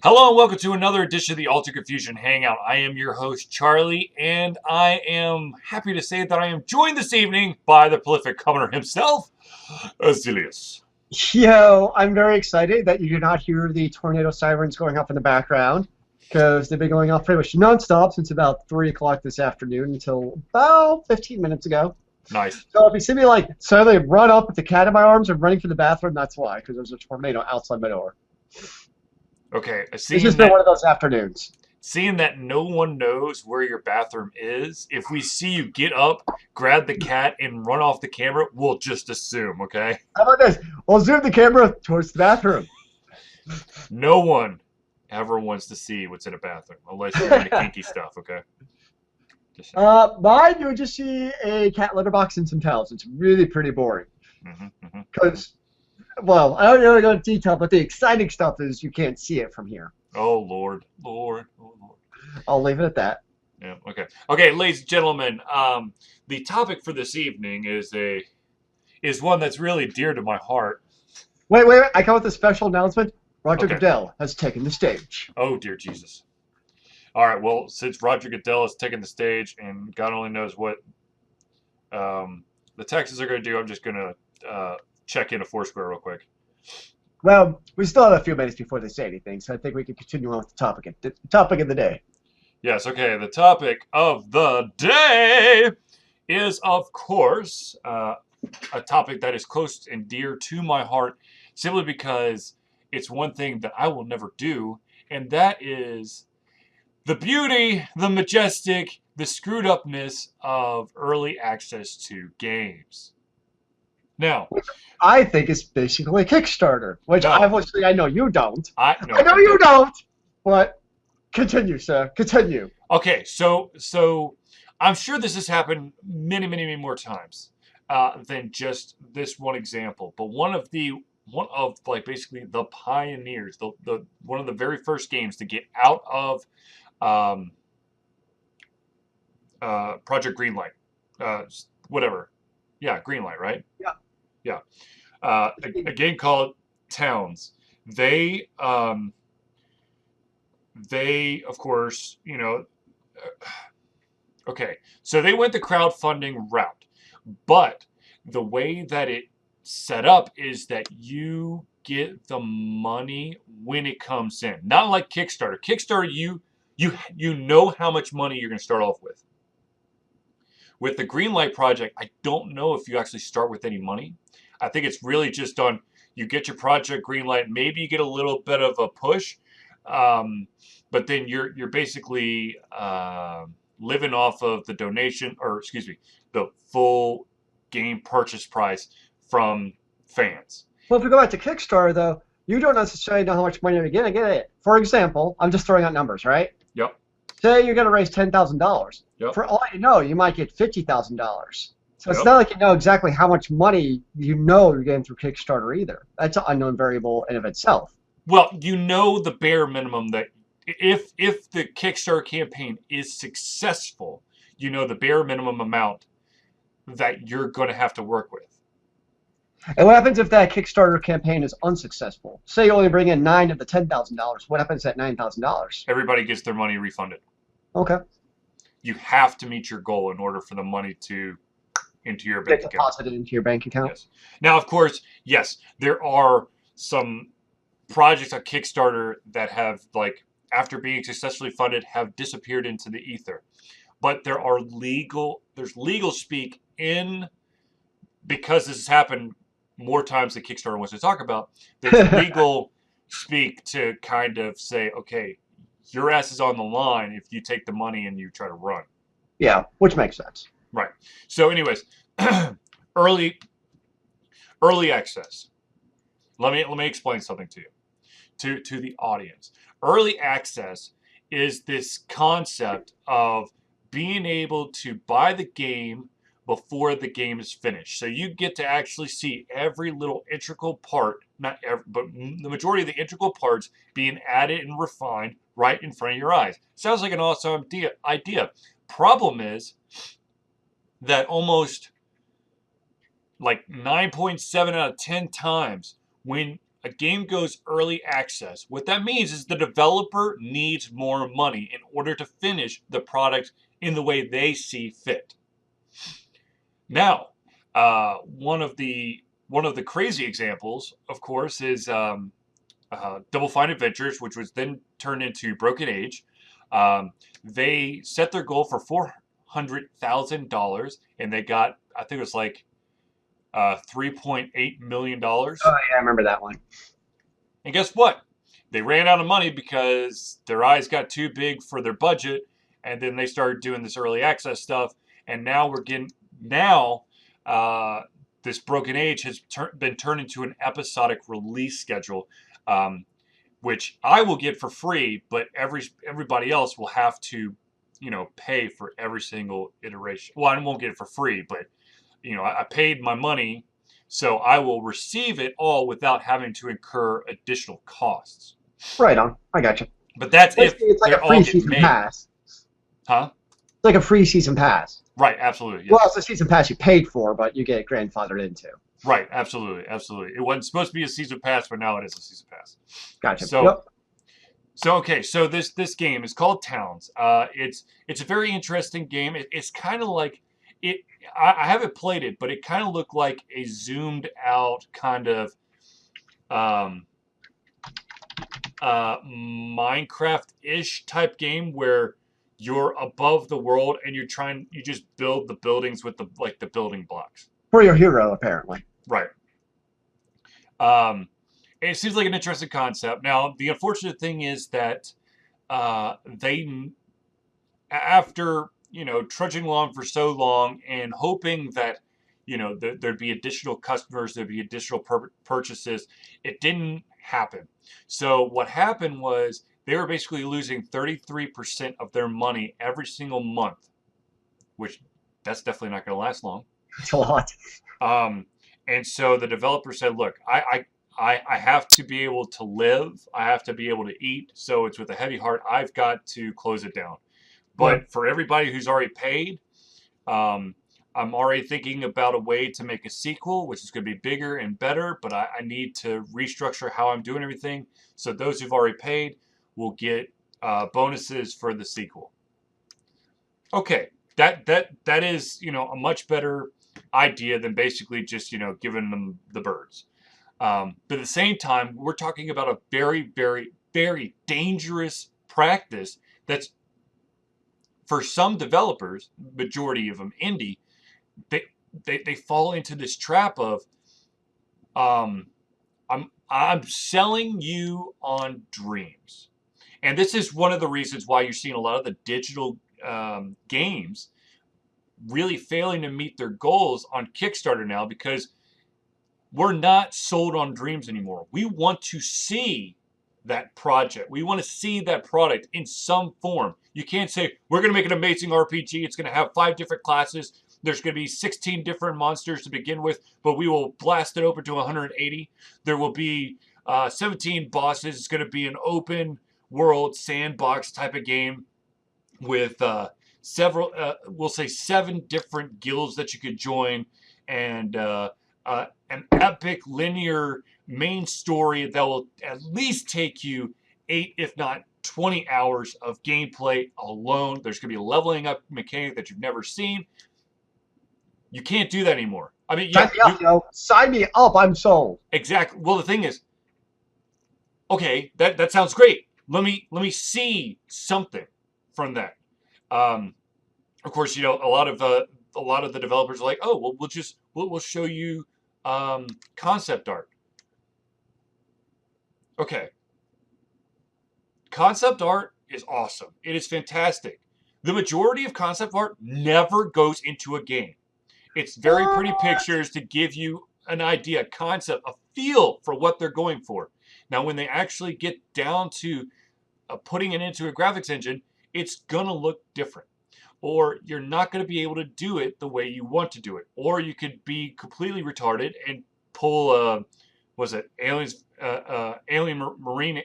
Hello and welcome to another edition of the Alter Confusion Hangout. I am your host, Charlie, and I am happy to say that I am joined this evening by the prolific commoner himself, Azilius. Yo, I'm very excited that you do not hear the tornado sirens going off in the background because they've been going off pretty much nonstop since about 3 o'clock this afternoon until about 15 minutes ago. Nice. So if you see me like suddenly run up with the cat in my arms and running for the bathroom, that's why, because there's a tornado outside my door. Okay, It's just been one of those afternoons. seeing that no one knows where your bathroom is, if we see you get up, grab the cat, and run off the camera, we'll just assume, okay? How about this? We'll zoom the camera towards the bathroom. No one ever wants to see what's in a bathroom, unless you're into kinky stuff, okay? Just Mine, you would just see a cat litter box and some towels. It's really pretty boring. Because, well, I don't really go into detail, but the exciting stuff is you can't see it from here. Oh, Lord. Oh, Lord. I'll leave it at that. Yeah, okay. Okay, ladies and gentlemen, the topic for this evening is one that's really dear to my heart. Wait, I come with a special announcement. Roger Goodell has taken the stage. Oh, dear Jesus. All right, well, since Roger Goodell has taken the stage and God only knows what the Texans are going to do, I'm just going to check into Foursquare real quick. Well, we still have a few minutes before they say anything, so I think we can continue on with the topic of the day. Yes, okay. The topic of the day is, of course, a topic that is close and dear to my heart simply because it's one thing that I will never do, and that is the beauty, the majestic, the screwed upness of early access to games. Now, I think it's basically Kickstarter, which obviously I know you don't. I know you don't, but continue, sir. Continue. Okay, so I'm sure this has happened many more times than just this one example. But one of like basically the pioneers, the one of the very first games to get out of Project Greenlight, whatever. Yeah, Greenlight, right? Yeah. Yeah. A game called Towns. They of course, okay, so they went the crowdfunding route, but the way that it set up is that you get the money when it comes in, not like Kickstarter. Kickstarter, you know how much money you're going to start off with. With the Greenlight project, I don't know if you actually start with any money. I think it's really just on you get your project Greenlight, maybe you get a little bit of a push. But then you're basically living off of the donation, or excuse me, the full game purchase price from fans. Well, if we go back to Kickstarter, though, you don't necessarily know how much money you're going to get. For example, I'm just throwing out numbers, right? Yep. Say you're going to raise $10,000. Yep. For all you know, you might get $50,000. So it's not like you know exactly how much money you're getting through Kickstarter either. That's an unknown variable in of itself. Well, you know the bare minimum that if the Kickstarter campaign is successful, you know the bare minimum amount that you're going to have to work with. And what happens if that Kickstarter campaign is unsuccessful? Say you only bring in $9 of the $10,000. What happens at $9,000? Everybody gets their money refunded. Okay. You have to meet your goal in order for the money to into your bank account. Deposited into your bank account. Yes. Now, of course, yes, there are some projects on Kickstarter that have, like, after being successfully funded, have disappeared into the ether. But there's legal speak in, because this has happened more times than Kickstarter wants to talk about, there's legal speak to kind of say, okay, your ass is on the line if you take the money and you try to run. Yeah, which makes sense. Right. So anyways, early access. Let me explain something to you, to the audience. Early access is this concept of being able to buy the game before the game is finished. So you get to actually see every little integral part, not every, but the majority of the integral parts being added and refined right in front of your eyes. Sounds like an awesome idea. Problem is that almost like 9.7 out of 10 times when a game goes early access, what that means is the developer needs more money in order to finish the product in the way they see fit. Now, one of the crazy examples, of course, is Double Fine Adventures, which was then turned into Broken Age. They set their goal for $400,000, and they got, I think it was like $3.8 million. Oh yeah, I remember that one. And guess what? They ran out of money because their eyes got too big for their budget, and then they started doing this early access stuff. And now we're getting now this Broken Age has been turned into an episodic release schedule, um, which I will get for free, but everybody else will have to, pay for every single iteration. Well, I won't get it for free, but I paid my money, so I will receive it all without having to incur additional costs. Right on. I got you. But that's if Basically, it's like they're a all free getting season made, pass. huh? It's like a free season pass. Right, absolutely, Well, yes. it's a season pass you paid for, but you get grandfathered into. Right, absolutely, absolutely. It wasn't supposed to be a season pass, but now it is a season pass. Gotcha. So, Yep. so this game is called Towns. It's a very interesting game. It's kind of like it. I haven't played it, but it kind of looked like a zoomed out kind of um, Minecraft-ish type game where you're above the world and you just build the buildings with the building blocks. For your hero, apparently. Right. Um, it seems like an interesting concept. Now, the unfortunate thing is that they, after trudging along for so long and hoping that there'd be additional customers, there'd be additional purchases, it didn't happen. So what happened was they were basically losing 33% of their money every single month, which that's definitely not going to last long. It's a lot. Um, and so the developer said, "Look, I have to be able to live. I have to be able to eat. So it's with a heavy heart. I've got to close it down." But Yep. for everybody who's already paid, um, I'm already thinking about a way to make a sequel, which is going to be bigger and better. But I need to restructure how I'm doing everything. So those who've already paid will get bonuses for the sequel. Okay, that is a much better idea than basically just giving them the birds. But at the same time, we're talking about a very, very, very dangerous practice that's for some developers, majority of them indie, they fall into this trap of um, I'm selling you on dreams, and this is one of the reasons why you're seeing a lot of the digital games really failing to meet their goals on Kickstarter now because we're not sold on dreams anymore. We want to see that project. We want to see that product in some form. You can't say, we're going to make an amazing RPG. It's going to have 5 different classes. There's going to be 16 different monsters to begin with, but we will blast it open to 180. There will be 17 bosses. It's going to be an open world sandbox type of game with several, we'll say 7 different guilds that you could join, and an epic linear main story that will at least take you 8, if not 20 hours of gameplay alone. There's going to be a leveling up mechanic that you've never seen. You can't do that anymore. I mean, Sign yeah, me up, yo. Sign me up. I'm sold. exactly. Well, the thing is, okay, that sounds great. Let me see something from that. Of course, a lot of the developers are like, oh, well, we'll show you concept art. Okay, concept art is awesome. It is fantastic. The majority of concept art never goes into a game. It's very pretty pictures to give you an idea, a concept, a feel for what they're going for. Now, when they actually get down to putting it into a graphics engine, it's going to look different. Or you're not going to be able to do it the way you want to do it. Or you could be completely retarded and pull, was it Aliens, Alien Marine,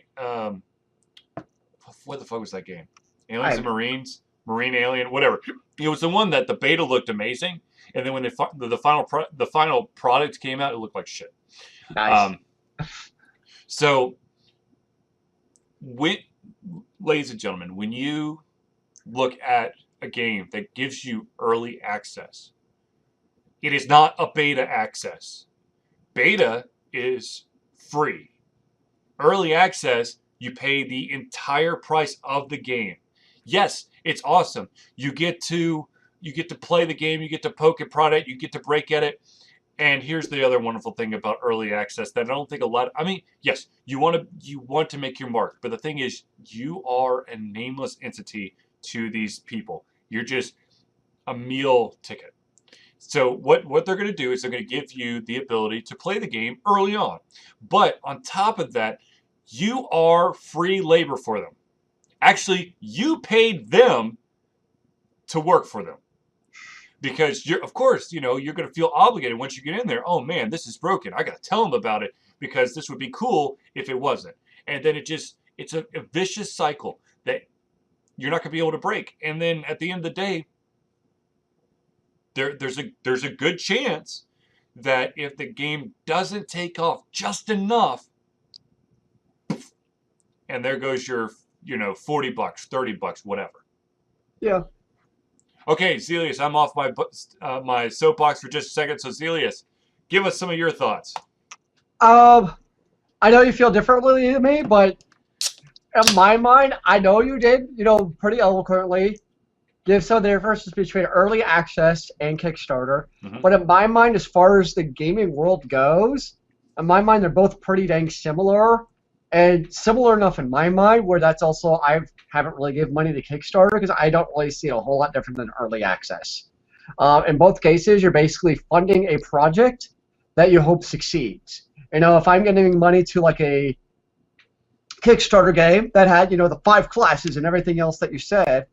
what the fuck was that game? Aliens and Marines, Marine Alien, whatever. It was the one that the beta looked amazing, and then when the final product came out, it looked like shit. Nice. So, when, ladies and gentlemen, when you look at a game that gives you early access, it is not a beta access. Beta is free. Early access, you pay the entire price of the game. Yes, it's awesome. You get to play the game, you get to poke and prod it, you get to break at it. And here's the other wonderful thing about early access that I don't think a lot. I mean, yes, you want to make your mark, but the thing is, you are a nameless entity to these people. You're just a meal ticket. So what they're going to do is they're going to give you the ability to play the game early on. But on top of that, you are free labor for them. Actually, you paid them to work for them. Because you're, of course, you're going to feel obligated once you get in there. Oh man, this is broken. I got to tell them about it because this would be cool if it wasn't. And then it's a vicious cycle that you're not going to be able to break. And then at the end of the day, there's a good chance that if the game doesn't take off just enough, and there goes your, $40, $30, whatever. Yeah. Okay, Zelius, I'm off my soapbox for just a second. So Zelius, give us some of your thoughts. Um, I know you feel differently than me, but in my mind, I know you did, pretty eloquently give some of the differences between early access and Kickstarter. Mm-hmm. But in my mind, as far as the gaming world goes, in my mind, they're both pretty dang similar. And similar enough in my mind where that's also, I haven't really given money to Kickstarter because I don't really see it a whole lot different than early access. In both cases, you're basically funding a project that you hope succeeds. If I'm giving money to like a Kickstarter game that had, the 5 classes and everything else that you said,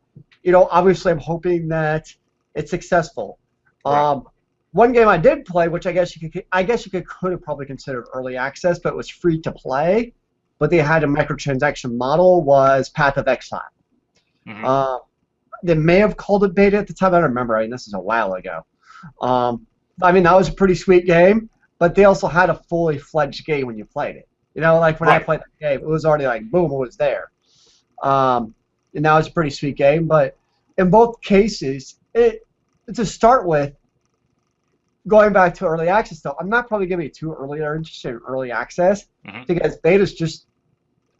obviously I'm hoping that it's successful. Right. One game I did play, which I guess you could have probably considered early access, but it was free to play, but they had a microtransaction model, was Path of Exile. Mm-hmm. They may have called it beta at the time. I don't remember. I mean, this is a while ago. I mean, that was a pretty sweet game, but they also had a fully fledged game when you played it. Like when I played that game, it was already like, boom, it was there. And that was a pretty sweet game. But in both cases, to start with, going back to early access, though, I'm not probably going to be too early or interested in early access because beta's just,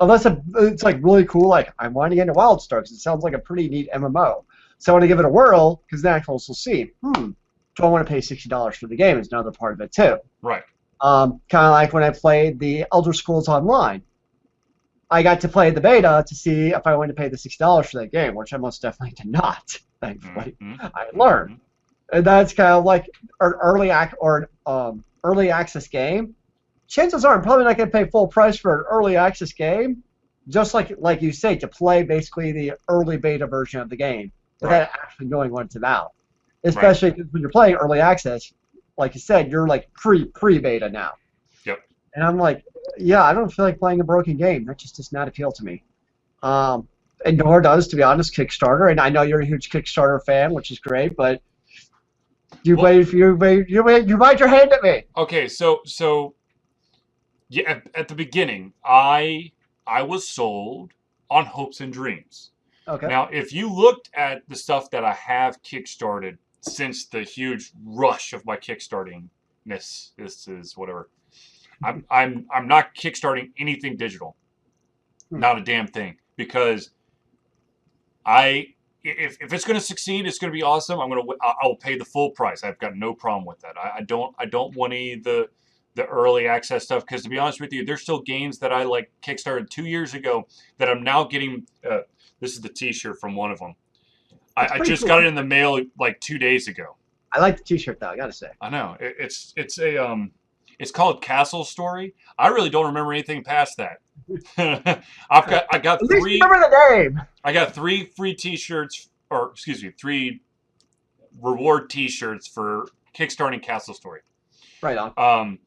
unless it's like really cool, like I want to get into WildStar because it sounds like a pretty neat MMO. So I want to give it a whirl because then I can also see, do I want to pay $60 for the game is another part of it too. Right. Kind of like when I played the Elder Scrolls Online. I got to play the beta to see if I wanted to pay the $60 for that game, which I most definitely did not, thankfully. I learned. And that's kind of like an early access game. Chances are I'm probably not going to pay full price for an early access game, just like you say, to play basically the early beta version of the game without actually knowing what it's about. Especially when you're playing early access, like you said, you're like pre-beta now. Yep. And I'm like, yeah, I don't feel like playing a broken game. That just does not appeal to me. And nor does, to be honest, Kickstarter. And I know you're a huge Kickstarter fan, which is great, but you bite your hand at me. Okay, so yeah, at the beginning, I was sold on hopes and dreams. Okay. Now, if you looked at the stuff that I have kickstarted since the huge rush of my kickstartingness, this is whatever. I'm not kickstarting anything digital. Not a damn thing, because if it's going to succeed, it's going to be awesome. I'll pay the full price. I've got no problem with that. I don't want any of the early access stuff, because to be honest with you, there's still games that I like kickstarted 2 years ago that I'm now getting. This is the T-shirt from one of them. I just got it in the mail like 2 days ago. I like the T-shirt though. I gotta say. I know it's called Castle Story. I really don't remember anything past that. I got At least three. remember the name. I got 3 free T-shirts, or excuse me, 3 reward T-shirts for kickstarting Castle Story. Right on.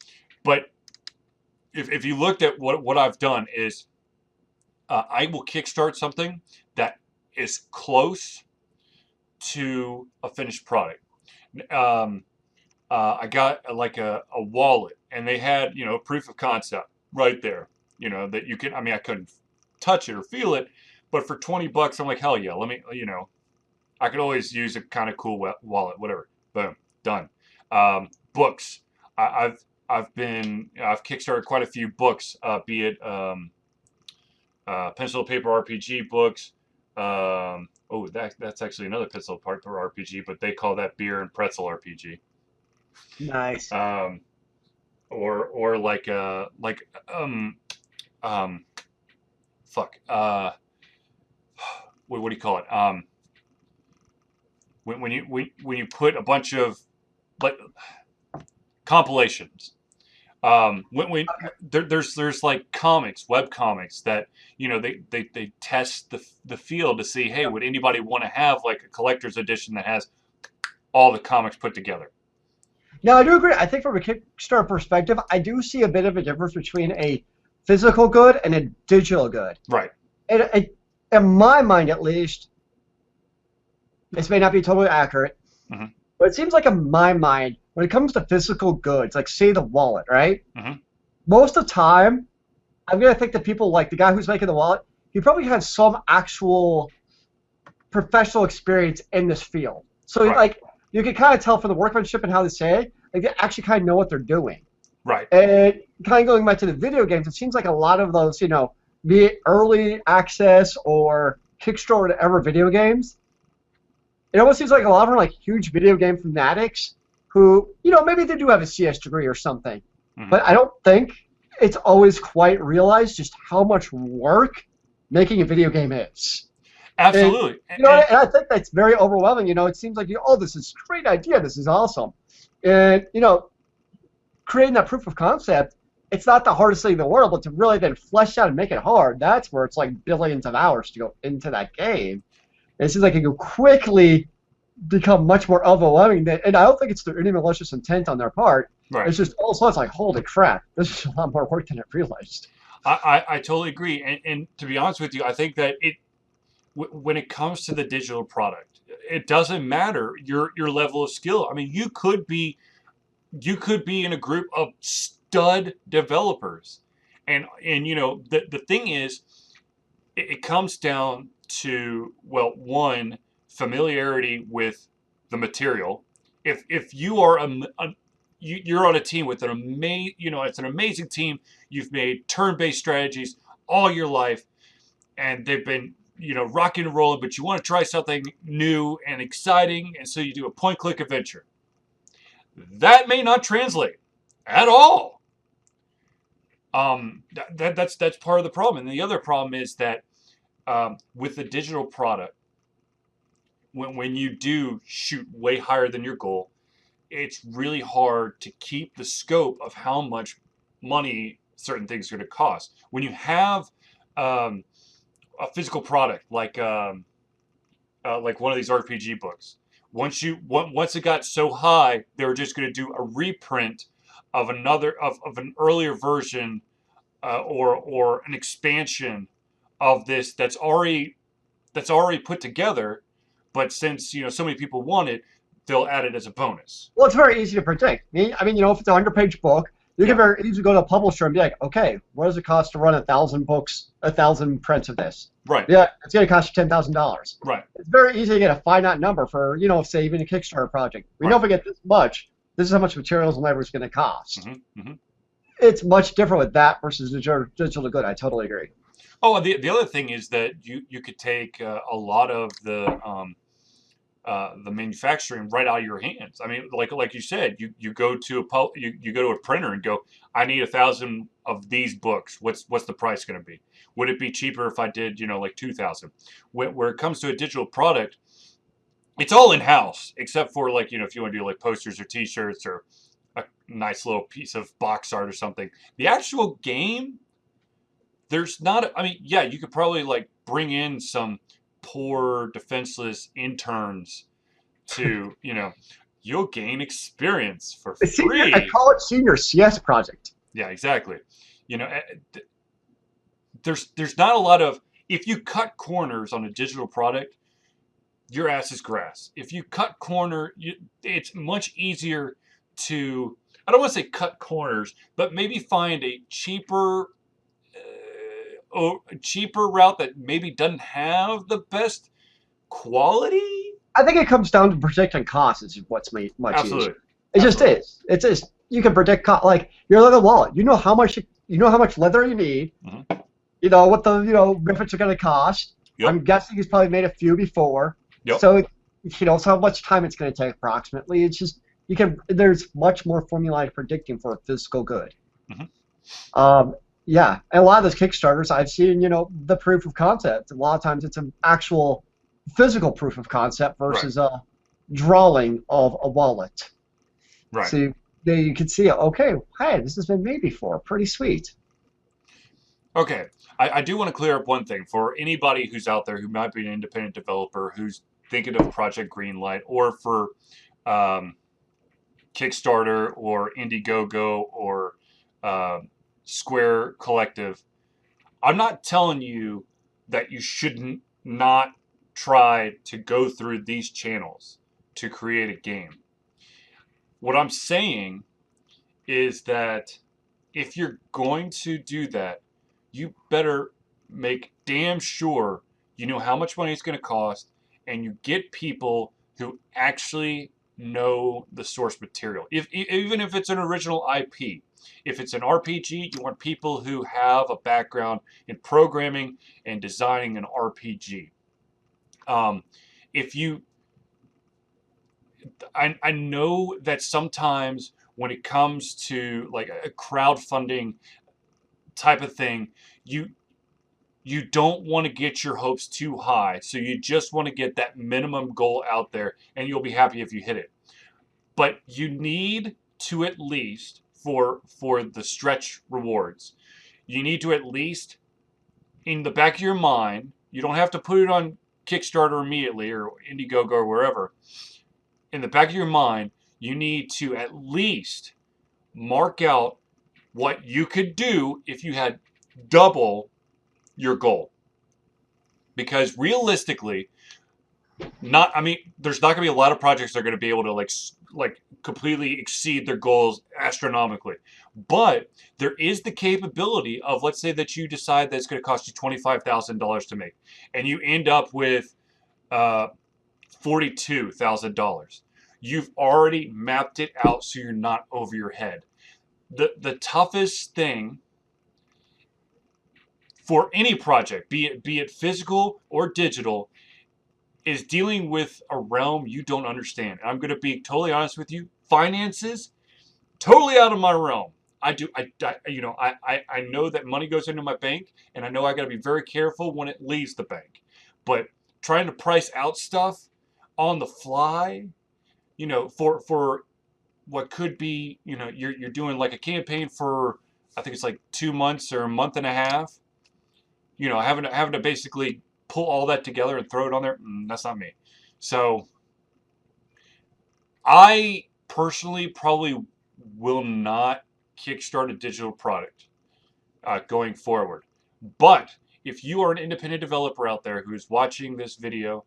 But if you looked at what I've done is, I will kickstart something that is close to a finished product. I got like a wallet, and they had proof of concept right there. that you can. I mean, I couldn't touch it or feel it, but for $20, I'm like, hell yeah, let me, I could always use a kind of cool wallet, whatever. Boom, done. Books. I've kickstarted quite a few books, be it pencil to paper RPG books. That's actually another pencil to paper RPG, but they call that beer and pretzel RPG. Nice. Um, or like um fuck what do you call it? When you put a bunch of like compilations. When there's like comics, web comics that they test the field to see, hey, would anybody want to have like a collector's edition that has all the comics put together? No, I do agree. I think from a Kickstarter perspective, I do see a bit of a difference between a physical good and a digital good. Right. And in my mind, at least, this may not be totally accurate, Mm-hmm. but it seems like in my mind, when it comes to physical goods, like say the wallet, right? Mm-hmm. Most of the time, I'm gonna think that people like the guy who's making the wallet, he probably has some actual professional experience in this field. So Right. like you can kind of tell from the workmanship and how they say it, like they actually kind of know what they're doing. Right. And kind of going back to the video games, it seems like a lot of those, be it early access or Kickstarter ever video games, it almost seems like a lot of them are like huge video game fanatics who, maybe they do have a CS degree or something. Mm-hmm. But I don't think it's always quite realized just how much work making a video game is. Absolutely. And I think that's very overwhelming. It seems like, this is a great idea. This is awesome. And, creating that proof of concept, it's not the hardest thing in the world, but to really then flesh out and make it hard, that's where it's like billions of hours to go into that game. And it seems like it can quickly become much more overwhelming. And I don't think it's through any malicious intent on their part. Right. It's just all of a sudden it's like, holy crap, this is a lot more work than I realized. I totally agree. And to be honest with you, I think that when it comes to the digital product, it doesn't matter your level of skill. I mean, you could be in a group of stud developers, and the thing is, it comes down to, well, one, familiarity with the material. If you are you're on a team with it's an amazing team. You've made turn-based strategies all your life, and they've been rocking and rolling, but you want to try something new and exciting, and so you do a point-click adventure. That may not translate at all. That's part of the problem. And the other problem is that with the digital product, when you do shoot way higher than your goal, it's really hard to keep the scope of how much money certain things are going to cost. When you have a physical product like one of these RPG books, once it got so high, they were just going to do a reprint of an earlier version or an expansion of this that's already put together. But since so many people want it, they'll add it as a bonus. Well, it's very easy to predict. I mean, if it's a 100-page book, you can very easily go to a publisher and be like, okay, what does it cost to run 1,000 books, 1,000 prints of this? Right. Yeah, it's going to cost you $10,000. Right. It's very easy to get a finite number for, say, even a Kickstarter project. We know if we get this much, this is how much materials and labor is going to cost. Mm-hmm. Mm-hmm. It's much different with that versus digital good. I totally agree. Oh, the other thing is that you could take a lot of the manufacturing right out of your hands. I mean, like you said, you go to you go to a printer and go, I need 1,000 of these books. What's the price going to be? Would it be cheaper if I did like 2,000? Where it comes to a digital product, it's all in house except for if you want to do like posters or T-shirts or a nice little piece of box art or something. The actual game, there's not. I mean, yeah, you could probably bring in some poor defenseless interns to you'll gain experience for free. I call it senior CS project. Yeah, exactly. There's not a lot of, if you cut corners on a digital product, your ass is grass. If you cut it's much easier to, I don't want to say cut corners, but maybe find a cheaper a cheaper route that maybe doesn't have the best quality. I think it comes down to predicting costs is what's made much easier. Absolutely, It just absolutely. is. It's just you can predict like your leather wallet. You know how much leather you need. Hmm. You know what the riffets are going to cost. Yep, I'm guessing he's probably made a few before, yep. so so how much time it's going to take approximately. It's just there's much more formula predicting for a physical good. Hmm. Um, yeah, and a lot of those Kickstarters I've seen, the proof of concept. A lot of times it's an actual physical proof of concept Right, versus a drawing of a wallet. right. So you can see, okay, hey, this has been made before. Pretty sweet. Okay, I do want to clear up one thing for anybody who's out there who might be an independent developer who's thinking of Project Greenlight or for um, Kickstarter or Indiegogo or uh, Square Collective. I'm not telling you that you shouldn't not try to go through these channels to create a game. What I'm saying is that if you're going to do that, you better make damn sure you know how much money it's going to cost and you get people who actually know the source material. Even if it's an original IP, if it's an RPG, you want people who have a background in programming and designing an RPG. If you I know that sometimes when it comes to like a crowdfunding type of thing, you you don't want to get your hopes too high. So you just want to get that minimum goal out there and you'll be happy if you hit it. But you need to at least for the stretch rewards, you need to at least in the back of your mind, you don't have to put it on Kickstarter immediately or Indiegogo or wherever. In the back of your mind, you need to at least mark out what you could do if you had double your goal. Because realistically, not I mean, there's not going to be a lot of projects that are going to be able to like completely exceed their goals astronomically. But there is the capability of let's say that you decide that it's going to cost you $25,000 to make and you end up with $42,000. You've already mapped it out so you're not over your head. The toughest thing for any project, be it physical or digital, is dealing with a realm you don't understand. And I'm going to be totally honest with you. Finances, totally out of my realm. I know that money goes into my bank, and I know I got to be very careful when it leaves the bank. But trying to price out stuff on the fly, for what could be, you're doing like a campaign for, I think it's like 2 months or a month and a half. Having to basically pull all that together and throw it on there. That's not me. So I personally probably will not kickstart a digital product going forward. But if you are an independent developer out there who's watching this video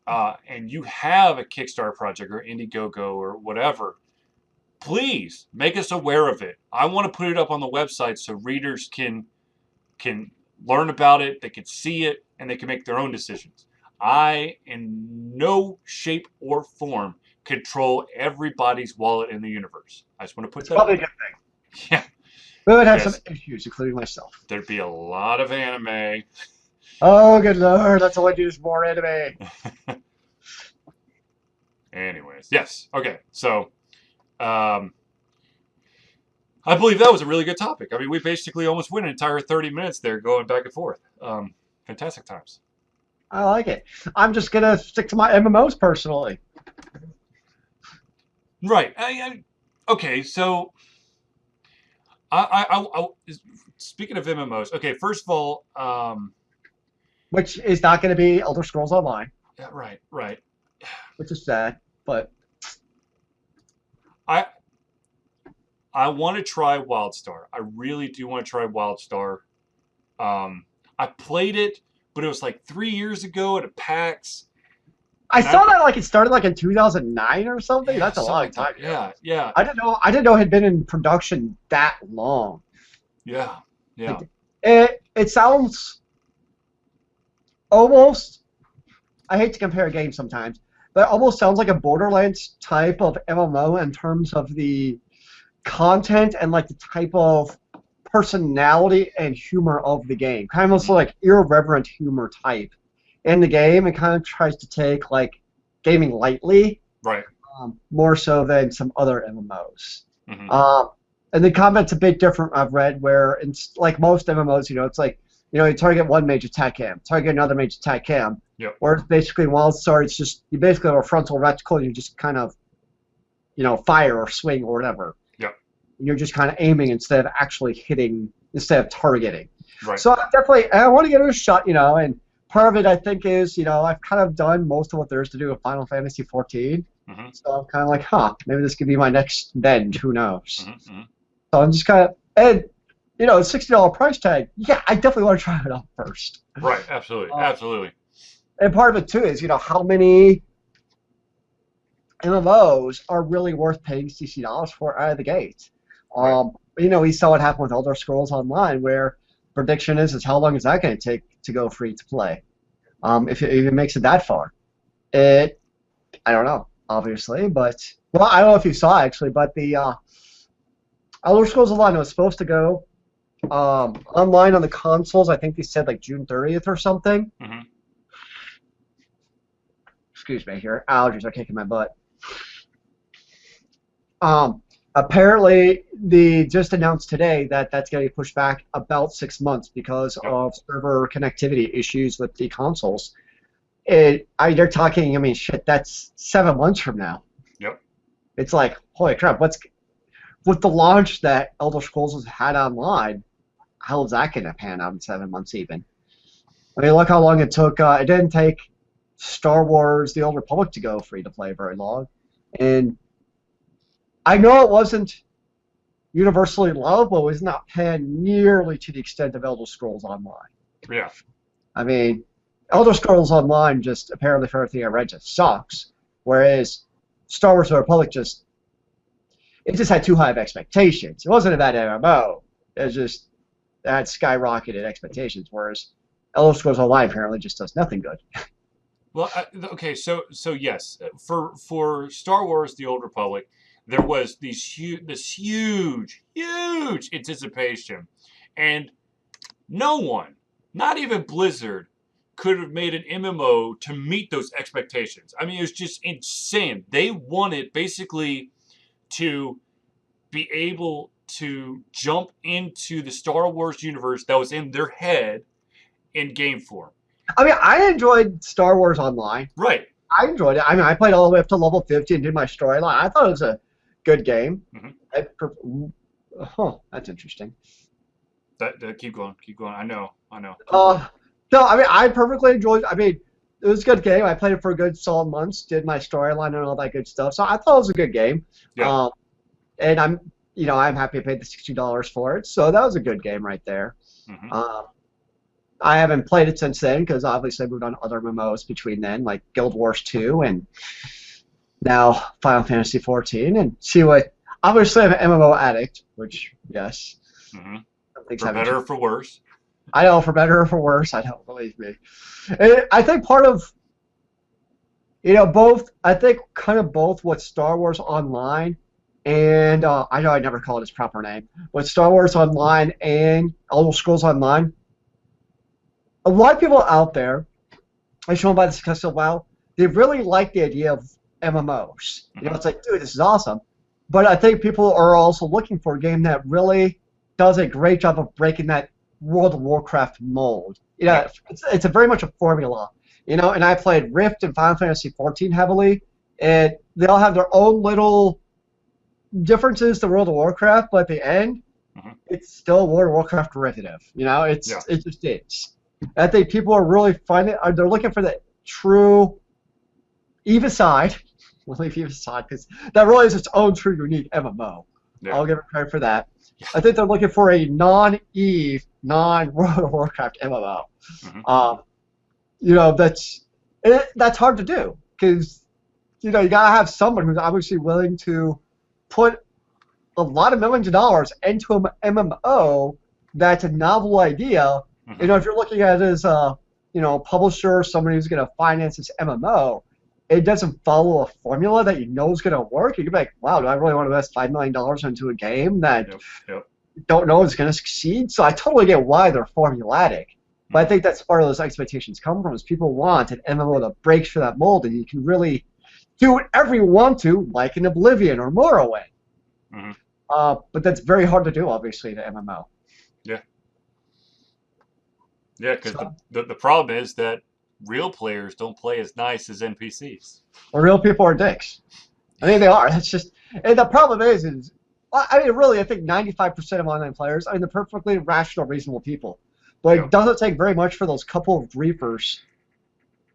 and you have a Kickstarter project or Indiegogo or whatever, please make us aware of it. I want to put it up on the website so readers can learn about it, they can see it, and they can make their own decisions. I, in no shape or form, control everybody's wallet in the universe. I just want to put It's that out probably a there. good thing. Yeah. We would have some Yes. issues, including myself. There'd be a lot of anime. Oh, good lord, that's all I do is more anime. Anyways, yes. Okay. So, um, I believe that was a really good topic. I mean, we basically almost went an entire 30 minutes there going back and forth. Fantastic times. I like it. I'm just gonna stick to my MMOs personally. Right. Okay. So, I speaking of MMOs, okay, first of all, Which is not going to be Elder Scrolls Online, yeah, right, right. which is sad. But I I want to try WildStar. I really do want to try WildStar. I played it, but it was like 3 years ago at a PAX, I and I saw that like it started like in 2009 or something. yeah, That's a something long like that. time ago. Yeah, yeah, I didn't know. I didn't know it had been in production that long. yeah, yeah. It sounds almost. I hate to compare games sometimes, but it almost sounds like a Borderlands type of MMO in terms of the content and like the type of personality and humor of the game. Kind of almost Hmm. like irreverent humor type in the game. It kind of tries to take like gaming lightly, Right. more so than some other MMOs. Hmm. Um, and the combat's a bit different. I've read where it's like most MMOs, it's like you target one mage attack him, target another mage attack him. Yep. Or it's basically WildStar, it's just you basically have a frontal reticle. You just kind of fire or swing or whatever. Yep. And you're just kind of aiming instead of actually hitting, instead of targeting. Right. So I want to give it a shot, and part of it I think is, I've kind of done most of what there is to do with Final Fantasy 14. Hmm. So I'm kind of like, maybe this could be my next bend. Who knows? Hmm. Hmm. So I'm just kind of, and $60 price tag. Yeah, I definitely want to try it out first. Right. Absolutely. Absolutely. And part of it too is, how many MMOs are really worth paying $60 for out of the gate. Right. We saw what happened with Elder Scrolls Online, where prediction is how long is that going to take to go free to play? If it even makes it that far, I don't know, obviously, but well, I don't know if you saw actually, but the Elder Scrolls Online was supposed to go online on the consoles. I think they said like June 30th or something. Hmm. Excuse me, here allergies are kicking my butt. Apparently, they just announced today that that's going to be pushed back about 6 months because Yep. of server connectivity issues with the consoles. They're talking. I mean, shit, that's 7 months from now. Yep. It's like, holy crap! With the launch that Elder Scrolls has had online? How is that going to pan out in 7 months even? I mean, look how long it took. It didn't take Star Wars: The Old Republic to go free to play very long, and I know it wasn't universally loved, but it was not panned nearly to the extent of Elder Scrolls Online. Yeah. I mean, Elder Scrolls Online just apparently for everything I read just sucks, whereas Star Wars: The Republic it just had too high of expectations. It wasn't a bad MMO. It was just it had skyrocketed expectations, whereas Elder Scrolls Online apparently just does nothing good. Well, okay. So yes, for Star Wars: The Old Republic, there was this huge anticipation, and no one, not even Blizzard, could have made an MMO to meet those expectations. I mean, it was just insane. They wanted basically to be able to jump into the Star Wars universe that was in their head in game form. I mean, I enjoyed Star Wars Online. Right. I enjoyed it. I mean, I played all the way up to level 50 and did my storyline. I thought it was a good game. Hmm. That's interesting. Keep going. Keep going. I know. I know. Keep going. Uh, no, I mean, I perfectly enjoyed. I mean, it was a good game. I played it for a good solid months, did my storyline and all that good stuff. So I thought it was a good game. Yeah. Um, and I'm happy I paid the $60 for it. So that was a good game right there. Hmm. Um, I haven't played it since then because obviously I moved on to other MMOs between then, like Guild Wars 2 and now Final Fantasy 14, and see what. Obviously, I'm an MMO addict, which yes, Hmm. some things For haven't better or changed. for worse. I know for better or for worse. I don't believe me. And I think part of both. I think kind of both what Star Wars Online and I know I never call it its proper name, but Star Wars Online and Elder Scrolls Online. A lot of people out there, as shown by the success of WoW, they really like the idea of MMOs. Hmm. It's like, dude, this is awesome. But I think people are also looking for a game that really does a great job of breaking that World of Warcraft mold. Yeah. It's a very much a formula. And I played Rift and Final Fantasy 14 heavily, and they all have their own little differences to World of Warcraft, but at the end, Hmm. it's still a World of Warcraft derivative. Yeah. It just is. I think people are really they're looking for the true Eve aside. We'll leave Eve aside because that really is its own true unique MMO. Yeah. I'll give it credit for that. Yeah. I think they're looking for a non-Eve, non-World of Warcraft MMO. Hmm. That's hard to do because you gotta have someone who's obviously willing to put a lot of millions of dollars into an MMO that's a novel idea. Hmm. If you're looking at it as a publisher, somebody who's going to finance this MMO, it doesn't follow a formula that you know is going to work. You can be like, wow, do I really want to invest $5 million into a game that Yep. Yep. you don't know is going to succeed? So I totally get why they're formulatic. But I Hmm. think that's part of those expectations come from is people want an MMO that breaks through that mold and you can really do whatever you want to, like in Oblivion or Morrowind. Hmm. But that's very hard to do, obviously, in an MMO. Yeah. Yeah. Because So, the problem is that real players don't play as nice as NPCs. well, real people are dicks. I mean, they are. That's just, and the problem is, I mean, really, I think 95% of online players, I mean, they're perfectly rational, reasonable people. But Yeah. it doesn't take very much for those couple of griefers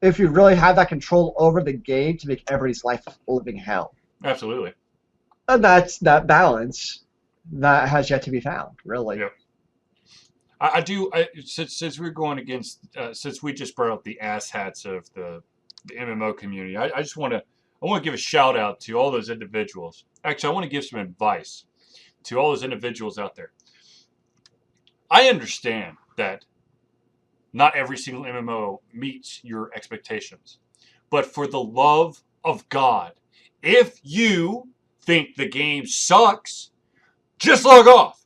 if you really have that control over the game to make everybody's life a living hell. Absolutely. And that's that balance that has yet to be found, really. Yeah. I do. Since we're going against, since we just brought up the asshats of the MMO community, I just I want to give a shout out to all those individuals. Actually, I want to give some advice to all those individuals out there. I understand that not every single MMO meets your expectations, but for the love of God, if you think the game sucks, just log off.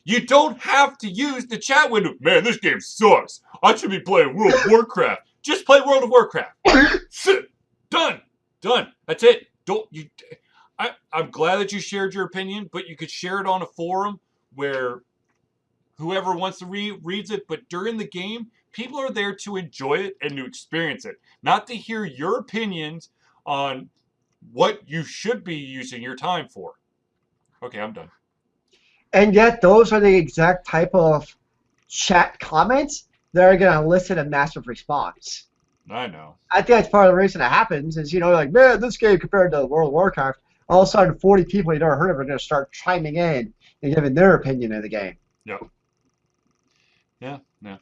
You don't have to use the chat window. Man, this game sucks. I should be playing World of Warcraft. Just play World of Warcraft. Done. Done. That's it. Don't you? I'm glad that you shared your opinion, but you could share it on a forum where whoever wants to reads it. But during the game, people are there to enjoy it and to experience it, not to hear your opinions on what you should be using your time for. Okay, I'm done. And yet, those are the exact type of chat comments that are going to elicit a massive response. I know. I think that's part of the reason it happens is, like, man, this game compared to World of Warcraft, all of a sudden 40 people you never heard of are going to start chiming in and giving their opinion of the game. Yep. Yeah. Yeah.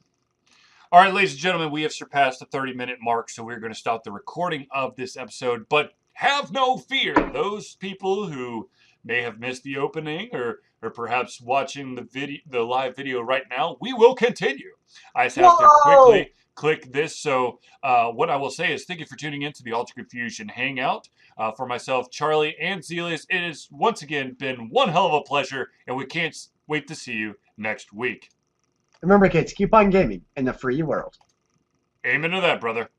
All right, ladies and gentlemen, we have surpassed the 30-minute mark, so we're going to stop the recording of this episode. But have no fear. Those people who may have missed the opening or perhaps watching the live video right now, we will continue. I just have to Whoa! quickly click this. So what I will say is thank you for tuning in to the Ultra Confusion Hangout. For myself, Charlie, and Zelius, it has once again been one hell of a pleasure, and we can't wait to see you next week. Remember, kids, keep on gaming in the free world. Amen to that, brother.